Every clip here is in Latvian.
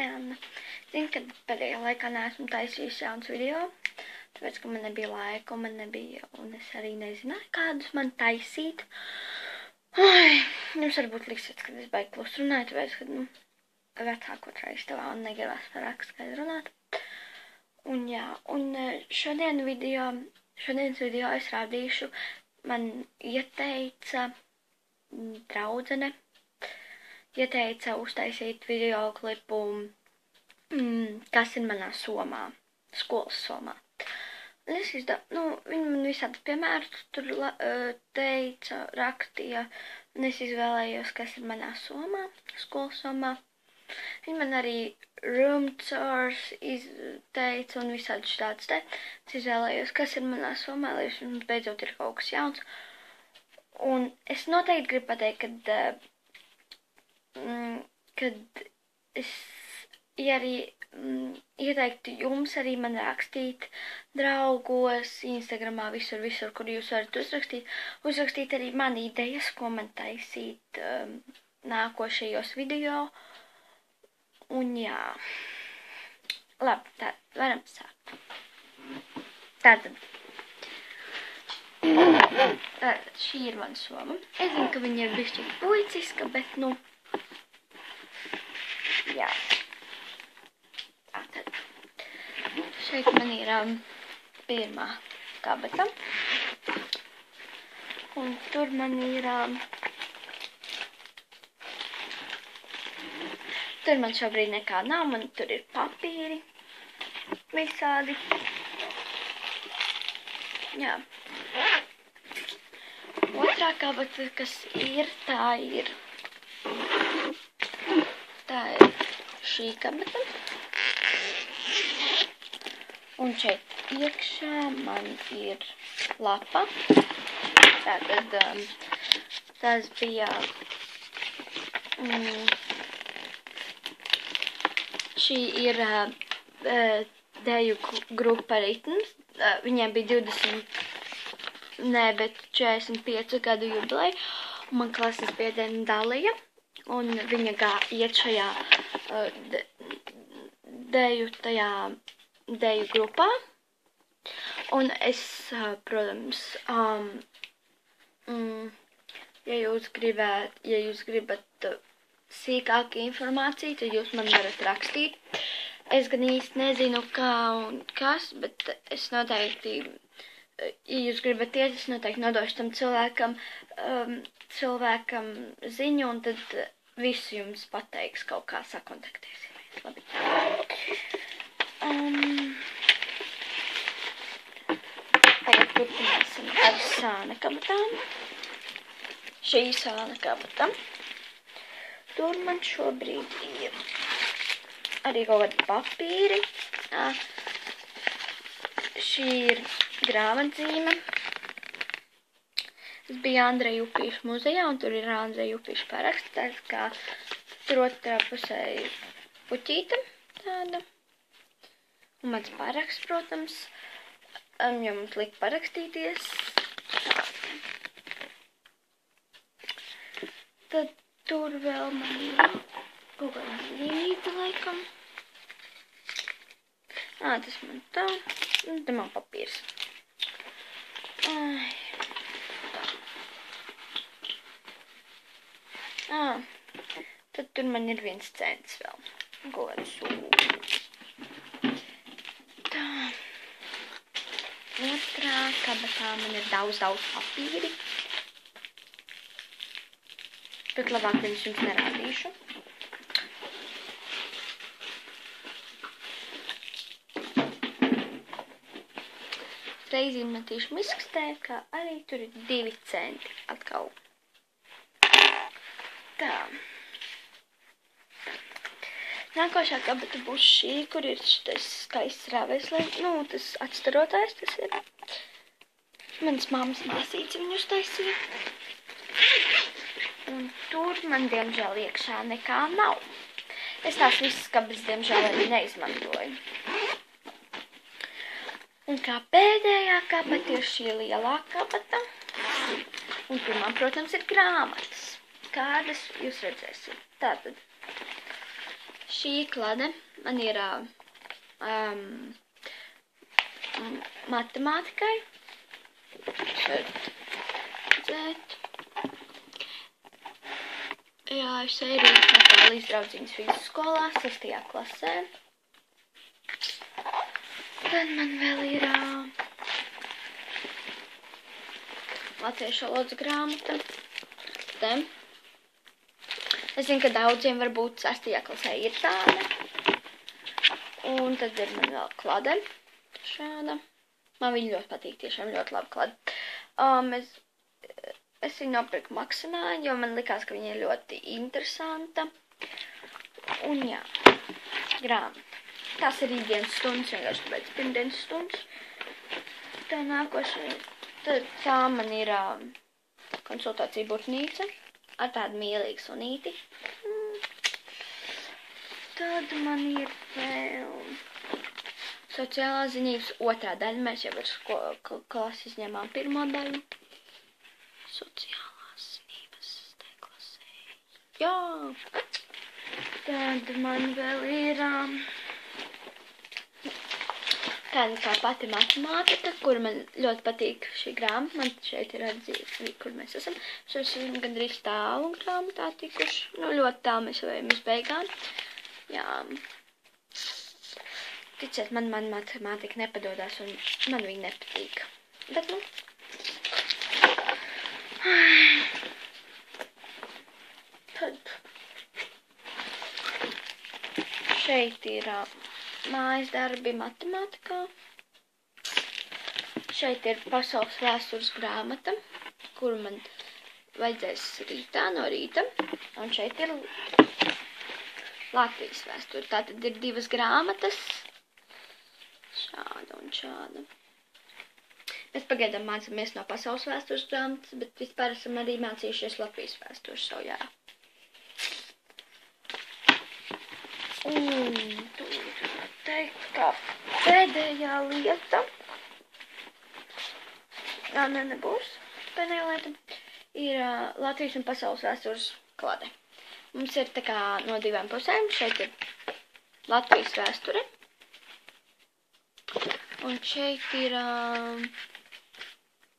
Anna. Zinu, ka pēdējā laikā neesmu taisījusi jauns video, tāpēc, ka man nebija laika, un es arī nezināju, kādus man taisīt. Jums varbūt liksies, kad es baigi klus runāju, tāpēc, ka vecāko traistāvā un negribas parāk skaidri runāt. Un jā, šodienas video es rādīšu, man ieteica draudzene, uztaisīt video klipu, kas ir manā somā, skolas somā. Un es viņi man visādi piemērus tur teica, rakstīja, un es izvēlējos, kas ir manā somā, skolas somā. Viņi man arī room tours izteica un visādi štāds te. Es izvēlējos, kas ir manā somā, lai mums beidzot ir kaut kas jauns. Un es noteikti gribu pateikt, kad es arī ieteiktu jums arī man rakstīt draugos, Instagramā, visur, kur jūs varat uzrakstīt arī man idejas, ko man taisīt nākošajos video. Un jā, labi, varam sākt. Tātad šī ir mana soma. Es zinu, ka viņa ir bišķi puiciska, bet, jā. Tātad. Šeit man ir pirmā kabata. Un tur man ir, tur man šobrīd nekā nav, man tur ir papīri visādi. Jā. Otrā kabata, kas ir, tā ir šī kabata. Un šeit iekšā man ir lapa. Tātad tas bija šī ir deju grupa Ritms. Viņiem bija 45 gadu jubileja, un man klases biedrene Dalija, un viņa iet šajā deju grupā, un es, protams, ja jūs gribat sīkāku informāciju, tad jūs man varat rakstīt. Es gan īsti nezinu, kā un kas, bet es noteikti, ja jūs gribat iet, es noteikti nodošu tam cilvēkam ziņu, un tad visu jums pateiks, kaut kā sakontaktēsimies. Labi. Tagad turpināsim ar sāna kabatām. Šī sāna kabata. Tur man šobrīd ir arī kaut kādi papīri. Šī ir grāmatzīme. Es biju Andreja Upīša muzejā, un tur ir Andreja Upīša paraksts, tāds kā tur otrā pusē ir puķīte tāda. Un mans paraksts, protams, jo mums lika parakstīties. Tad tur vēl man ir kaut kāda zīmīte, laikam. Tas man tā. Un te man papīrs. Tad tur man ir 1 cents vēl. Kaut kāda sūda. Tā. Otrā kabatā man ir daudz papīri. Bet labāk viņus jums nerādīšu. Reiz izmetīšu miskastē, kā arī tur ir 2 centi atkal. Tā. Nākošā kabata būs šī, kur ir šitais skaists rāvēs, tas atstarotājs, tas ir. Manas mammas māsīca viņu uztaisīja. Un tur man, diemžēl, iekšā nekā nav. Es tās visas kabatas, diemžēl, arī neizmantoju. Un kā pēdējā kabata ir šī lielā kabata. Un tur man, protams, ir grāmatas. Kādas jūs redzēsiet. Tātad šī klade man ir matemātikai. Šeit redzēt. Jā, es eju Natālijas draudziņas vidusskolā, 6. klasē. Tad man vēl ir latviešu valodas grāmata. Te. Es zinu, ka daudziem varbūt 6. klasē ir tāda. Un tad ir man vēl klade. Šāda. Man viņa ļoti patīk, tiešām ļoti labi klade. Es viņu nopirku Maksimā, jo man likās, ka viņa ir ļoti interesanta. Un jā, grāmata. Tās ir rītdienas stundas, vienkārši tāpēc pirmdienas stundas. Tā nākošais, tad tā man ir konsultācija Burtnīca ar tādu mīlīgu sunīti. Tad man ir vēl sociālās zinības 2. daļa. Mēs jau ar klasi izņēmām 1. daļu. Sociālās zinības klasē. Jā! Tad man vēl ir tāda kā pati matemātika, kur man ļoti patīk šī grāmata. Man šeit ir atzīts, kur mēs esam. Šeit esam gandrīz tālu grāmatā tikuši. Nu, ļoti tālu mēs jau ejam uz beigām. Jā. Ticiet, man matemātika nepadodās un man viņa nepatīk. Bet, nu. Tad. Šeit ir mājas darbi matemātikā. Šeit ir pasaules vēstures grāmata, kuru man vajadzēs rītā, no rīta. Un šeit ir Latvijas vēsture. Tātad ir 2 grāmatas. Šāda un šāda. Mēs pagaidām mācāmies no pasaules vēstures grāmatas, bet vispār esam arī mācījušies Latvijas vēstures savjā. Un teikt, kā pēdējā lieta, nebūs pēdējā lieta, ir Latvijas un pasaules vēstures klade. Mums ir tā kā no 2 pusēm, šeit ir Latvijas vēsture, un šeit ir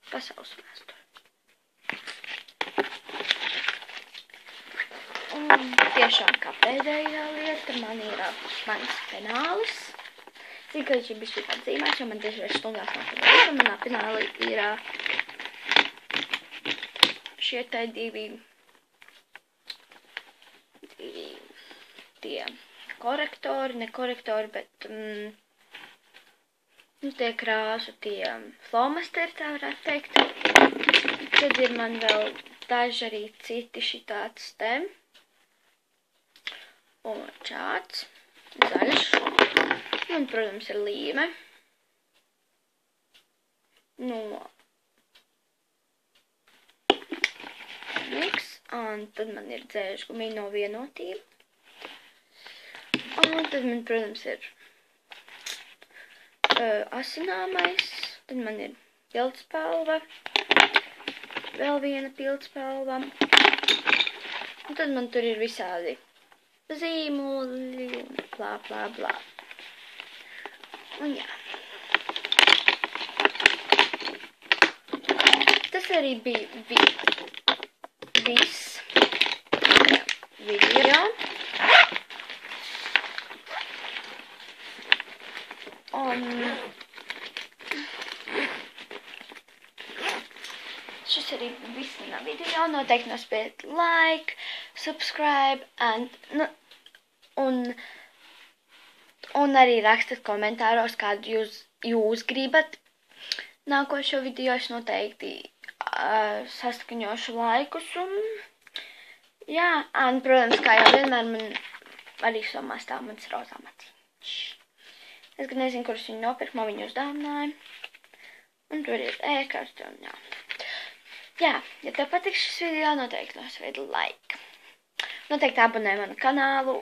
pasaules vēsture. Un tiešām kā pēdējā lieta man ir mans penālis. Zinu, ka viņš ir bišķi atzīmēts, jo man dažreiz stundās nav padarīt, un manā penāli ir šie te 2 tie korektori, ne korektori, bet tie krāsu, tie flomasteri, tā varētu teikt. Tad ir man vēl daži arī citi šitāds te. Un šāds, zaļš, un, protams, ir līme no Miks, un tad man ir dzēžgumija no Vienotība, un tad man, protams, ir asināmais, tad man ir pildspalva, vēl viena pildspalva, un tad man tur ir visādi zīmoli un blā, blā, blā. Un jā. Tas arī bija viss video. Un šis arī viss manā video. Noteikti nospiediet like, subscribe, un arī rakstat komentāros, kādu jūs gribat. Nākošo video es noteikti saskaņošu laikus un, jā, un, protams, kā jau vienmēr man arī somā stāv mans rozā maciņš. Es gan nezinu, kurus viņu nopirkt, man viņu uzdāvināja. Un tur ir e-karte un jā. Jā, ja tev patiks šis video, noteikti nosvied like. Noteikti abonē manu kanālu,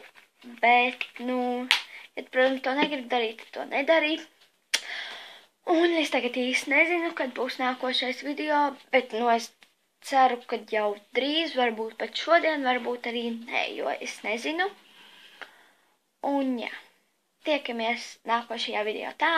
bet, ja, protams, to negribu darīt, tad to nedarīt. Un es tagad īsti nezinu, kad būs nākošais video, bet, es ceru, ka jau drīz, varbūt pat šodien, varbūt arī nē, jo es nezinu. Un jā, tiekamies nākošajā video. Tā!